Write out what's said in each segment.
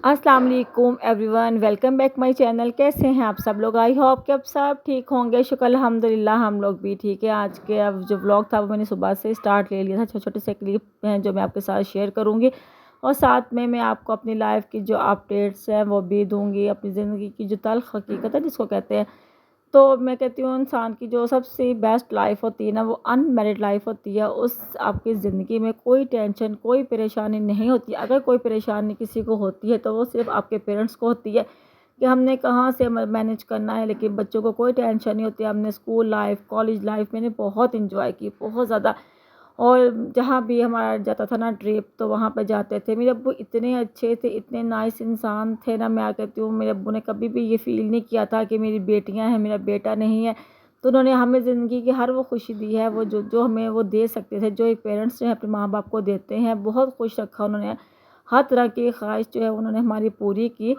अस्सलाम वालेकुम everyone, welcome back my channel. कैसे हैं आप सब लोग? आई होप कि आप सब ठीक होंगे। शुक्र अल्हम्दुलिल्लाह हम लोग भी ठीक है। आज के अब जो व्लॉग था वो मैंने सुबह से स्टार्ट ले लिया था। छोटे छोटे से क्लिप हैं जो मैं आपके साथ शेयर करूंगी और साथ में मैं आपको अपनी लाइफ की जो अपडेट्स हैं वो भी दूंगी। अपनी ज़िंदगी की जो तल्ख़ हकीकत है जिसको कहते हैं, तो मैं कहती हूँ इंसान की जो सबसे बेस्ट लाइफ होती है ना, वो अनमैरिड लाइफ होती है। उस आपकी ज़िंदगी में कोई टेंशन, कोई परेशानी नहीं होती। अगर कोई परेशानी किसी को होती है तो वो सिर्फ आपके पेरेंट्स को होती है कि हमने कहाँ से मैनेज करना है, लेकिन बच्चों को कोई टेंशन नहीं होती। हमने स्कूल लाइफ, कॉलेज लाइफ मैंने बहुत इंजॉय की, बहुत ज़्यादा। और जहाँ भी हमारा जाता था ना ट्रिप, तो वहाँ पर जाते थे। मेरे अब्बू इतने अच्छे थे, इतने नाइस इंसान थे ना। मैं कहती हूँ मेरे अब्बू ने कभी भी ये फ़ील नहीं किया था कि मेरी बेटियाँ हैं, मेरा बेटा नहीं है। तो उन्होंने हमें ज़िंदगी की हर वो खुशी दी है, वो जो जो हमें वो दे सकते थे, जो एक पेरेंट्स जो है अपने माँ बाप को देते हैं। बहुत खुश रखा उन्होंने, हर तरह की ख्वाहिश जो है उन्होंने हमारी पूरी की।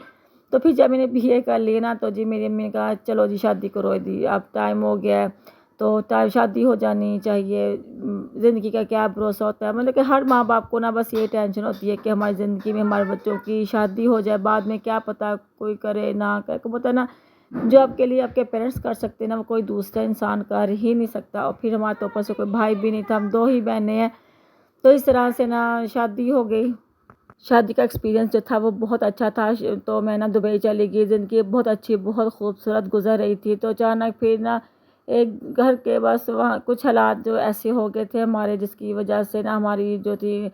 तो फिर जब मैंने बीए कर लिया ना, तो जी मेरी अम्मी ने कहा चलो जी शादी करो दी, अब टाइम हो गया है, तो टाइम शादी हो जानी चाहिए। ज़िंदगी का क्या भरोसा होता है, मतलब कि हर माँ बाप को ना बस ये टेंशन होती है कि हमारी ज़िंदगी में हमारे बच्चों की शादी हो जाए, बाद में क्या पता कोई करे ना करे। को पता ना, जो आपके लिए आपके पेरेंट्स कर सकते हैं ना, वो कोई दूसरा इंसान कर ही नहीं सकता। और फिर हमारे तो ऊपर से कोई भाई भी नहीं था, हम दो ही बहनें हैं। तो इस तरह से ना शादी हो गई। शादी का एक्सपीरियंस जो था वो बहुत अच्छा था। तो मैं ना दुबई चली गई। ज़िंदगी बहुत अच्छी, बहुत खूबसूरत गुजर रही थी। तो अचानक फिर ना एक घर के बस वहाँ कुछ हालात जो ऐसे हो गए थे हमारे, जिसकी वजह से ना हमारी जो थी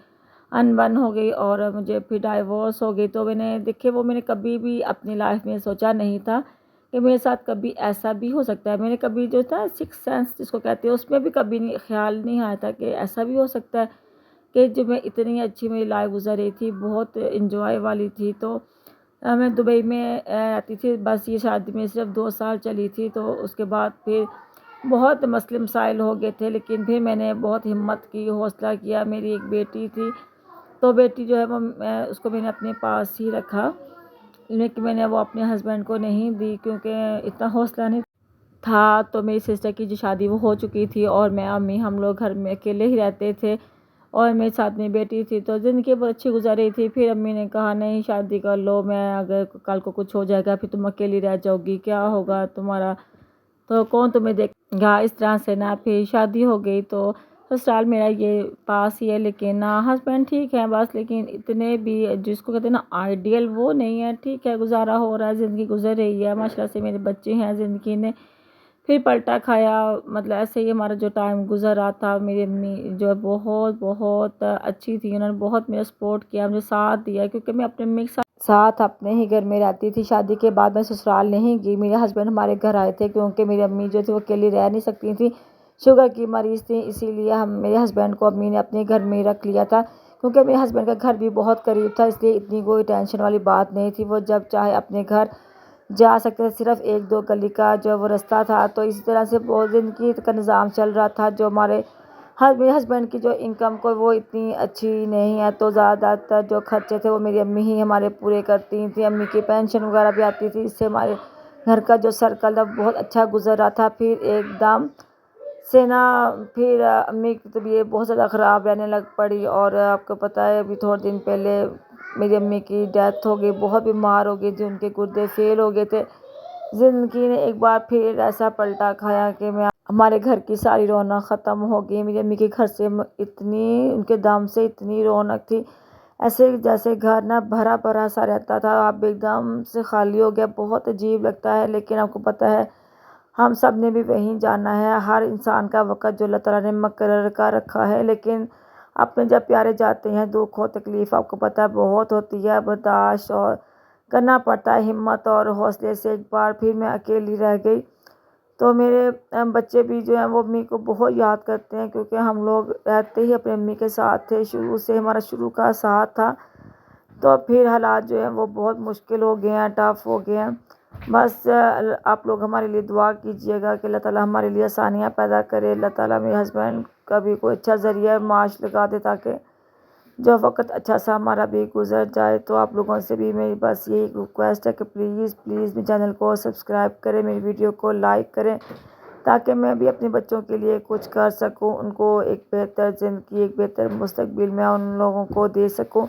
अनबन हो गई और मुझे फिर डाइवोर्स हो गई। तो मैंने देखे, वो मैंने कभी भी अपनी लाइफ में सोचा नहीं था कि मेरे साथ कभी ऐसा भी हो सकता है। मैंने कभी जो था सिक्स सेंस जिसको कहते हैं, उसमें भी कभी नहीं ख्याल नहीं आया था कि ऐसा भी हो सकता है कि जो मैं इतनी अच्छी मेरी लाइफ गुजर रही थी, बहुत इंजॉय वाली थी। तो मैं दुबई में रहती थी। बस ये शादी में सिर्फ 2 साल चली थी, तो उसके बाद फिर बहुत मसले मसाइल हो गए थे। लेकिन फिर मैंने बहुत हिम्मत की, हौसला किया। मेरी एक बेटी थी, तो बेटी जो है वो उसको मैंने अपने पास ही रखा, लेकिन मैंने वो अपने हस्बैंड को नहीं दी क्योंकि इतना हौसला नहीं था। तो मेरी सिस्टर की जो शादी वो हो चुकी थी और मैं अम्मी हम लोग घर में अकेले ही रहते थे और मेरे साथ में बेटी थी। तो ज़िंदगी बहुत अच्छी गुजर रही थी। फिर अम्मी ने कहा नहीं शादी कर लो, मैं अगर कल को कुछ हो जाएगा फिर तुम अकेली रह जाओगी, क्या होगा तुम्हारा, तो कौन तुम्हें देखेगा। इस तरह से ना फिर शादी हो गई। तो ससुराल मेरा ये पास ही है, लेकिन ना हस्बैंड ठीक है बस, लेकिन इतने भी जिसको कहते हैं ना आइडियल वो नहीं है। ठीक है, गुजारा हो रहा है, ज़िंदगी गुजर रही है माशाल्लाह से। मेरे बच्चे हैं, ज़िंदगी ने फिर पलटा खाया। मतलब ऐसे ही हमारा जो टाइम गुजर रहा था। मेरी अम्मी जो है बहुत बहुत अच्छी थी, उन्होंने बहुत मेरा सपोर्ट किया, मुझे साथ दिया, क्योंकि मैं अपने अम्मी के साथ अपने ही घर में रहती थी। शादी के बाद मैं ससुराल नहीं गई। मेरे हस्बैंड हमारे घर आए थे क्योंकि मेरी अम्मी जो थी वो अकेली रह नहीं सकती थी, शुगर की मरीज़ थी। इसीलिए हम मेरे हस्बैंड को अम्मी ने अपने घर में ही रख लिया था, क्योंकि मेरे हस्बैंड का घर भी बहुत करीब था, इसलिए इतनी कोई टेंशन वाली बात नहीं थी। वो जब चाहे अपने घर जा सकते थे, सिर्फ 1-2 गली का जो वो रास्ता था। तो इसी तरह से बहुत ज़िंदगी का निज़ाम चल रहा था। जो हमारे मेरे हस्बैंड की जो इनकम को वो इतनी अच्छी नहीं है, तो ज़्यादातर जो खर्चे थे वो मेरी अम्मी ही हमारे पूरे करती थी। अम्मी की पेंशन वगैरह भी आती थी, इससे हमारे घर का जो सर्कल था बहुत अच्छा गुजर रहा था। फिर एकदम से ना फिर अम्मी की तबीयत बहुत ज़्यादा ख़राब रहने लग पड़ी और आपको पता है अभी थोड़े दिन पहले मेरी अम्मी की डेथ हो गई। बहुत बीमार हो गई थी, उनके गुर्दे फेल हो गए थे। ज़िंदगी ने एक बार फिर ऐसा पलटा खाया कि मैं हमारे घर की सारी रौनक ख़त्म हो गई। मेरी अम्मी के घर से इतनी, उनके दम से इतनी रौनक थी, ऐसे जैसे घर ना भरा भरा सा रहता था, अब एकदम से खाली हो गया। बहुत अजीब लगता है, लेकिन आपको पता है हम सब ने भी वहीं जाना है। हर इंसान का वक़्त जो अल्लाह ताला ने मुकर्रर कर रखा है, लेकिन अपने जब प्यारे जाते हैं, दुख और तकलीफ़ आपको पता है बहुत होती है, बर्दाश्त और करना पड़ता है, हिम्मत और हौसले से। एक बार फिर मैं अकेली रह गई। तो मेरे बच्चे भी जो हैं वो अम्मी को बहुत याद करते हैं, क्योंकि हम लोग रहते ही अपनी अम्मी के साथ थे, शुरू से हमारा शुरू का साथ था। तो फिर हालात जो हैं वो बहुत मुश्किल हो गए हैं, टफ़ हो गए हैं। बस आप लोग हमारे लिए दुआ कीजिएगा कि अल्लाह ताला हमारे लिए आसानियाँ पैदा करे। अल्लाह ताला मेरे हस्बैंड का भी कोई अच्छा ज़रिया माश लगा दे, ताकि जो वक़्त अच्छा सा हमारा भी गुजर जाए। तो आप लोगों से भी मेरी बस यही रिक्वेस्ट है कि प्लीज़ प्लीज़ मेरे चैनल को सब्सक्राइब करें, मेरी वीडियो को लाइक करें, ताकि मैं भी अपने बच्चों के लिए कुछ कर सकूं, उनको एक बेहतर ज़िंदगी, एक बेहतर मुस्तकबिल मैं उन लोगों को दे सकूं।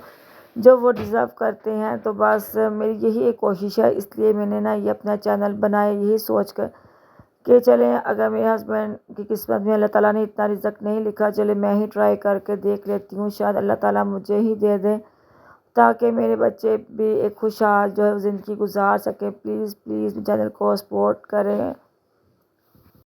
جو وہ ڈیزرو کرتے ہیں۔ تو بس میری یہی ایک کوشش ہے، اس لیے میں نے نا یہ اپنا چینل بنایا یہی سوچ کر کہ چلیں اگر میرے ہسبینڈ کی قسمت میں اللہ تعالیٰ نے اتنا رزق نہیں لکھا، چلے میں ہی ٹرائی کر کے دیکھ لیتی ہوں، شاید اللہ تعالیٰ مجھے ہی دے دے تاکہ میرے بچے بھی ایک خوشحال جو ہے زندگی گزار سکے۔ پلیز پلیز چینل کو سپورٹ کریں۔